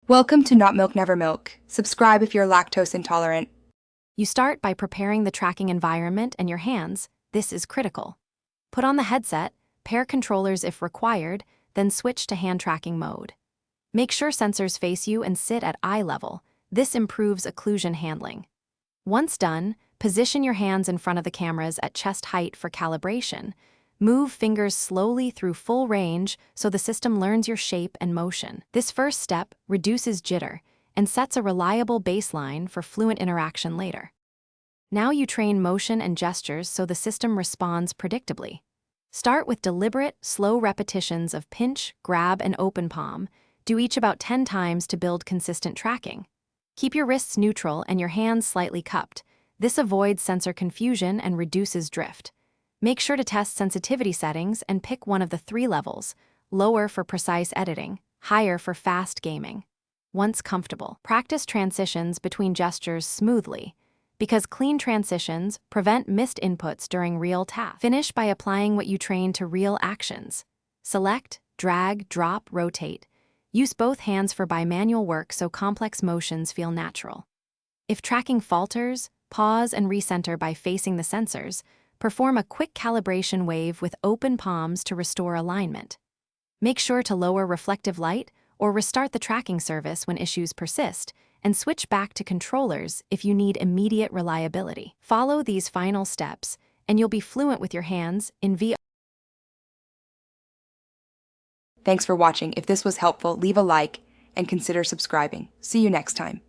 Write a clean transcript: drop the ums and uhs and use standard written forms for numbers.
Welcome to Not Milk Never Milk. Subscribe if you're lactose intolerant. You start by preparing the tracking environment and your hands. This is critical. Put on the headset, pair controllers if required, then switch to hand tracking mode. Make sure sensors face you and sit at eye level. This improves occlusion handling. Once done, position your hands in front of the cameras at chest height for calibration. Move fingers slowly through full range so the system learns your shape and motion. This first step reduces jitter and sets a reliable baseline for fluent interaction later. Now you train motion and gestures so the system responds predictably. Start with deliberate, slow repetitions of pinch, grab, and open palm. Do each about 10 times to build consistent tracking. Keep your wrists neutral and your hands slightly cupped. This avoids sensor confusion and reduces drift. Make sure to test sensitivity settings and pick one of the 3 levels, lower for precise editing, higher for fast gaming. Once comfortable, practice transitions between gestures smoothly, because clean transitions prevent missed inputs during real tasks. Finish by applying what you train to real actions. Select, drag, drop, rotate. Use both hands for bimanual work so complex motions feel natural. If tracking falters, pause and recenter by facing the sensors. Perform a quick calibration wave with open palms to restore alignment. Make sure to lower reflective light or restart the tracking service when issues persist, and switch back to controllers if you need immediate reliability. Follow these final steps, and you'll be fluent with your hands in VR. Thanks for watching. If this was helpful, leave a like and consider subscribing. See you next time.